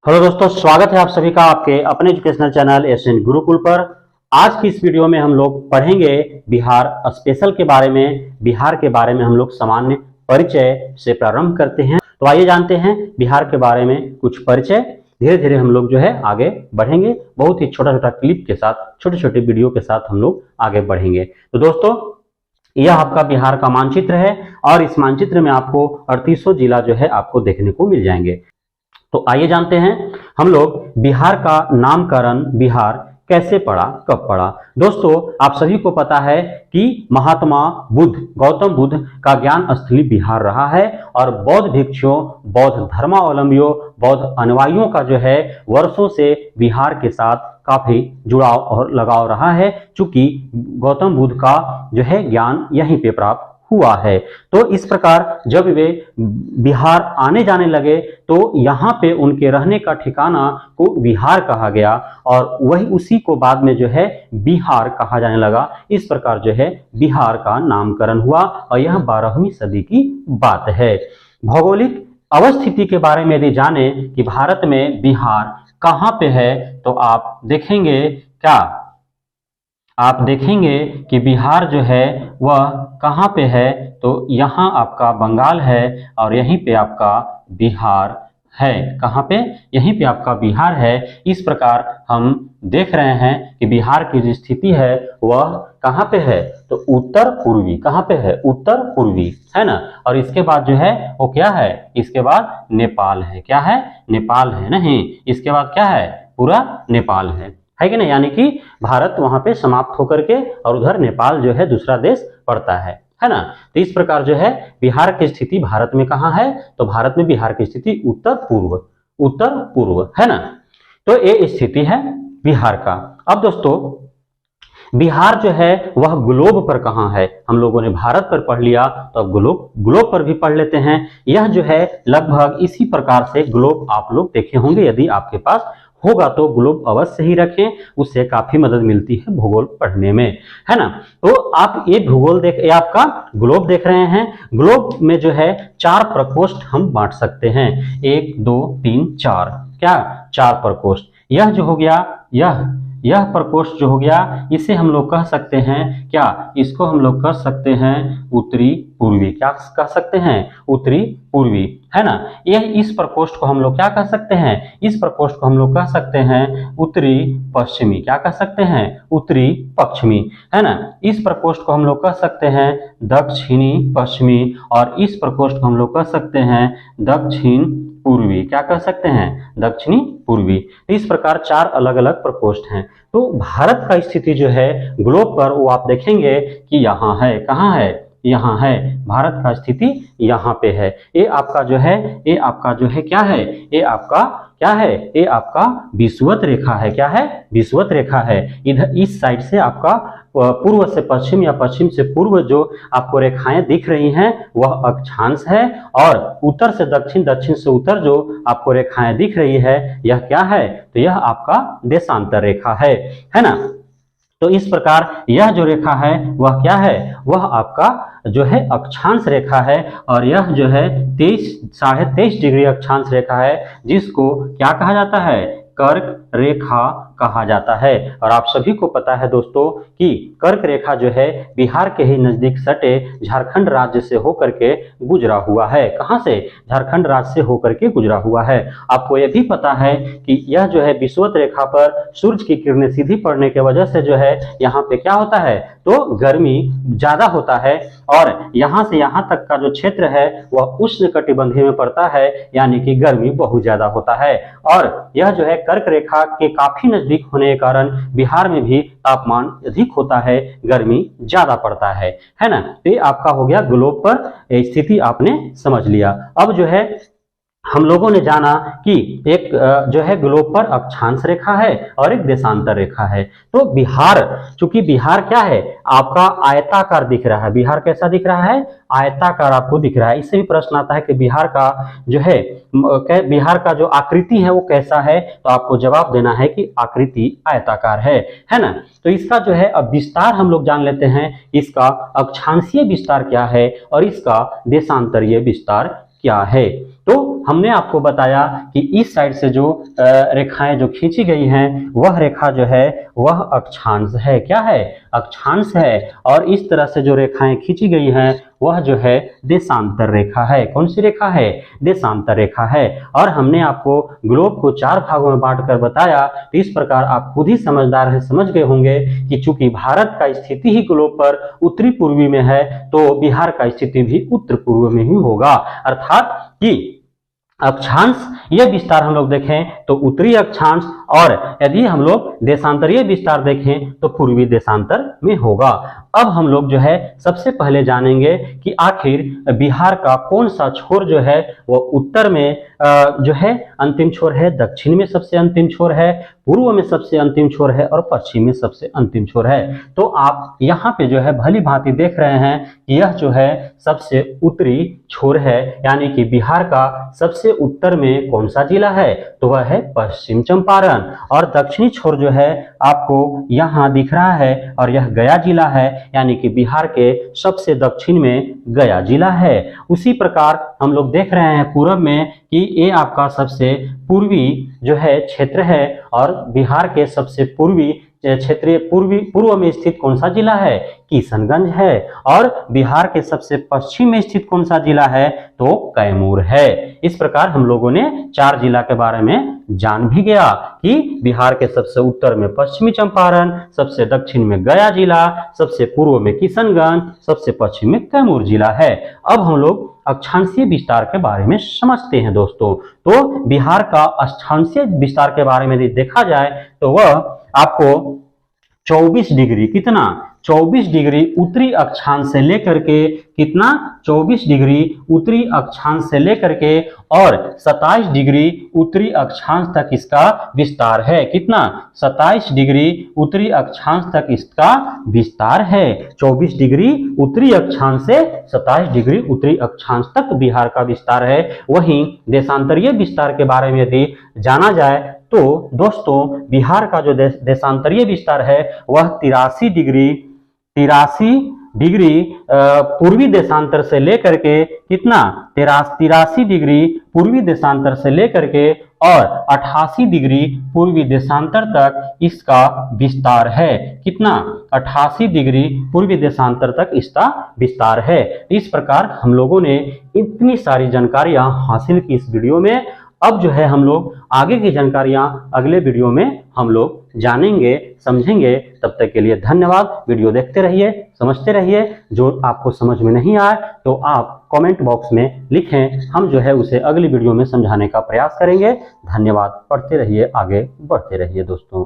Hello दोस्तों, स्वागत है आप सभी का आपके अपने एजुकेशनल चैनल एसएन गुरुकुल पर। आज की इस वीडियो में हम लोग पढ़ेंगे बिहार स्पेशल के बारे में। बिहार के बारे में हम लोग सामान्य परिचय से प्रारंभ करते हैं। तो आइए जानते हैं बिहार के बारे में कुछ परिचय। धीरे धीरे हम लोग जो है आगे बढ़ेंगे, बहुत ही छोटा छोटा क्लिप के साथ, छोटे छोटे वीडियो के साथ हम लोग आगे बढ़ेंगे। तो दोस्तों, यह आपका बिहार का मानचित्र है और इस मानचित्र में आपको 3800 जिला जो है आपको देखने को मिल जाएंगे। तो आइए जानते हैं हम लोग बिहार का नामकरण बिहार कैसे पड़ा, कब पड़ा। दोस्तों, आप सभी को पता है कि महात्मा बुद्ध, गौतम बुद्ध का ज्ञान स्थली बिहार रहा है और बौद्ध भिक्षुओं, बौद्ध धर्मावलंबियों, बौद्ध अनुयायियों का जो है वर्षों से बिहार के साथ काफी जुड़ाव और लगाव रहा है, चूंकि गौतम बुद्ध का जो है ज्ञान यहीं पे प्राप्त हुआ है। तो इस प्रकार जब वे बिहार आने जाने लगे तो यहाँ पे उनके रहने का ठिकाना को बिहार कहा गया और वही उसी को बाद में जो है बिहार कहा जाने लगा। इस प्रकार जो है बिहार का नामकरण हुआ और यह 12वीं सदी की बात है। भौगोलिक अवस्थिति के बारे में यदि जाने कि भारत में बिहार कहाँ पे है, तो आप देखेंगे कि बिहार जो है वह कहाँ पे है। तो यहाँ आपका बंगाल है और यहीं पे आपका बिहार है। कहाँ पे? यहीं पे आपका बिहार है। इस प्रकार हम देख रहे हैं कि बिहार की जो स्थिति है वह कहाँ पे है, तो उत्तर पूर्वी। कहाँ पे है? उत्तर पूर्वी, है ना। और इसके बाद जो है वो क्या है? इसके बाद नेपाल है। क्या है? नेपाल है। नहीं, इसके बाद क्या है? पूरा नेपाल है कि नहीं। यानी कि भारत वहां पे समाप्त होकर के और उधर नेपाल जो है दूसरा देश पड़ता है ना। तो इस प्रकार जो है बिहार की स्थिति भारत में कहाँ है, तो भारत में बिहार की स्थिति उत्तर पूर्व है ना। तो ये स्थिति है बिहार का। अब दोस्तों, बिहार जो है वह ग्लोब पर कहाँ है। हम लोगों ने भारत पर पढ़ लिया, तो अब ग्लोब पर भी पढ़ लेते हैं। यह जो है लगभग इसी प्रकार से ग्लोब आप लोग देखे होंगे। यदि आपके पास होगा तो ग्लोब अवश्य ही रखें, उससे काफी मदद मिलती है भूगोल पढ़ने में, है ना। तो आप ये आपका ग्लोब देख रहे हैं। ग्लोब में जो है 4 प्रकोष्ठ हम बांट सकते हैं। 1 2 3 4, क्या? 4 प्रकोष्ठ। यह जो हो गया, यह प्रकोष्ठ जो हो गया, इसे हम लोग कह सकते हैं क्या? इसको हम लोग कह सकते हैं उत्तरी पूर्वी। क्या कह सकते हैं? उत्तरी पूर्वी, है ना। यह इस प्रकोष्ठ को हम लोग क्या कह सकते हैं? इस प्रकोष्ठ को हम लोग कह सकते हैं उत्तरी पश्चिमी। क्या कह सकते हैं? उत्तरी पश्चिमी, है ना। इस प्रकोष्ठ को हम लोग कह सकते हैं दक्षिणी पश्चिमी और इस प्रकोष्ठ को हम लोग कह सकते हैं दक्षिण पूर्वी। क्या कह सकते हैं? दक्षिणी पूर्वी। तो इस प्रकार 4 अलग अलग प्रकोष्ठ हैं। तो भारत का स्थिति जो है ग्लोब पर वो आप देखेंगे कि यहाँ है। कहाँ है? यहाँ है। भारत का स्थिति यहाँ पे है। ये आपका जो है क्या है? ये आपका क्या है? ये आपका विषुवत रेखा है। क्या है? विषुवत रेखा है। इधर इस साइड से आपका पूर्व से पश्चिम या पश्चिम से पूर्व जो आपको रेखाएं दिख रही हैं वह अक्षांश है और उत्तर से दक्षिण, दक्षिण से उत्तर जो आपको रेखाएं दिख रही है यह क्या है? तो यह आपका देशांतर रेखा है ना। तो इस प्रकार यह जो रेखा है वह क्या है? वह आपका जो है अक्षांश रेखा है और यह जो है 23.5 डिग्री अक्षांश रेखा है, जिसको क्या कहा जाता है? कर्क रेखा कहा जाता है। और आप सभी को पता है दोस्तों कि कर्क रेखा जो है बिहार के ही नजदीक सटे झारखंड राज्य से होकर के गुजरा हुआ है। कहां से? झारखंड राज्य से होकर के गुजरा हुआ है। आपको यह भी पता है कि यह जो है विषुवत रेखा पर सूरज की किरणें सीधी पड़ने की वजह से जो है यहाँ पे क्या होता है? तो गर्मी ज्यादा होता है और यहाँ से यहाँ तक का जो क्षेत्र है वह उष्णकटिबंधीय में पड़ता है, यानी कि गर्मी बहुत ज्यादा होता है। और यह जो है कर्क रेखा के काफी नजदीक होने के कारण बिहार में भी तापमान अधिक होता है, गर्मी ज्यादा पड़ता है ना। तो ये आपका हो गया ग्लोब पर स्थिति, आपने समझ लिया। अब जो है हम लोगों ने जाना कि एक जो है ग्लोब पर अक्षांश रेखा है और एक देशांतर रेखा है। तो बिहार, चूंकि बिहार क्या है? आपका आयताकार दिख रहा है। बिहार कैसा दिख रहा है? आयताकार आपको दिख रहा है। इससे भी प्रश्न आता है कि बिहार का जो है बिहार का जो आकृति है वो कैसा है, तो आपको जवाब देना है कि आकृति आयताकार है ना। तो इसका जो है अब विस्तार हम लोग जान लेते हैं। इसका अक्षांशीय विस्तार क्या है और इसका देशांतरीय विस्तार क्या है। तो हमने आपको बताया कि इस साइड से जो रेखाएं जो खींची गई हैं वह रेखा जो है वह अक्षांश है। क्या है? अक्षांश है। और इस तरह से जो रेखाएं खींची गई हैं वह जो है देशांतर रेखा है। कौन सी रेखा है? देशांतर रेखा है। और हमने आपको ग्लोब को 4 भागों में बांटकर बताया। तो इस प्रकार आप खुद ही समझदार हैं, समझ गए होंगे कि चूंकि भारत का स्थिति ही ग्लोब पर उत्तरी पूर्वी में है तो बिहार का स्थिति भी उत्तर पूर्व में ही होगा। अर्थात कि अक्षांश यह विस्तार हम लोग देखें तो उत्तरी अक्षांश, और यदि हम लोग देशांतरीय विस्तार देखें तो पूर्वी देशांतर में होगा। अब हम लोग जो है सबसे पहले जानेंगे कि आखिर बिहार का कौन सा छोर जो है वो उत्तर में जो है अंतिम छोर है, दक्षिण में सबसे अंतिम छोर है, पूर्व में सबसे अंतिम छोर है और पश्चिम में सबसे अंतिम छोर है। तो आप यहाँ पे जो है भली भांति देख रहे हैं कि यह जो है सबसे उत्तरी छोर है, यानी कि बिहार का सबसे उत्तर में कौन सा जिला है? तो वह है पश्चिम चंपारण। और दक्षिणी छोर जो है आपको यहाँ दिख रहा है और यह गया जिला है, यानी कि बिहार के सबसे दक्षिण में गया जिला है। उसी प्रकार हम लोग देख रहे हैं पूर्व में कि ये आपका सबसे पूर्वी जो है क्षेत्र है, और बिहार के सबसे पूर्वी क्षेत्रीय पूर्व में स्थित कौन सा जिला है? किशनगंज है। और बिहार के सबसे पश्चिम में स्थित कौन सा जिला है? तो कैमूर है। इस प्रकार हम लोगों ने 4 जिला के बारे में जान भी गया कि बिहार के सबसे उत्तर में पश्चिमी चंपारण, सबसे दक्षिण में गया जिला, सबसे पूर्व में किशनगंज, सबसे पश्चिम में कैमूर जिला है। अब हम लोग अक्षांशीय विस्तार के बारे में समझते हैं दोस्तों। तो बिहार का अक्षांशीय विस्तार के बारे में यदि देखा जाए तो वह आपको 24 डिग्री, कितना? 24 डिग्री उत्तरी अक्षांश से लेकर के, कितना? 24 डिग्री उत्तरी अक्षांश से लेकर के और 27 डिग्री उत्तरी अक्षांश तक इसका विस्तार है। कितना? 27 डिग्री उत्तरी अक्षांश तक इसका विस्तार है। 24 डिग्री उत्तरी अक्षांश से 27 डिग्री उत्तरी अक्षांश तक बिहार का विस्तार है। वहीं देशांतरीय विस्तार के बारे में यदि जाना जाए तो दोस्तों बिहार का जो देशांतरीय विस्तार है वह 83 डिग्री पूर्वी देशांतर से लेकर के, कितना? 83 डिग्री पूर्वी देशांतर से लेकर के और 88 डिग्री पूर्वी देशांतर तक इसका विस्तार है। कितना? 88 डिग्री पूर्वी देशांतर तक इसका विस्तार है। इस प्रकार हम लोगों ने इतनी सारी जानकारियां हासिल की इस वीडियो में। अब जो है हम लोग आगे की जानकारियां अगले वीडियो में हम लोग जानेंगे, समझेंगे। तब तक के लिए धन्यवाद। वीडियो देखते रहिए, समझते रहिए। जो आपको समझ में नहीं आए तो आप कमेंट बॉक्स में लिखें, हम जो है उसे अगली वीडियो में समझाने का प्रयास करेंगे। धन्यवाद। पढ़ते रहिए, आगे बढ़ते रहिए दोस्तों।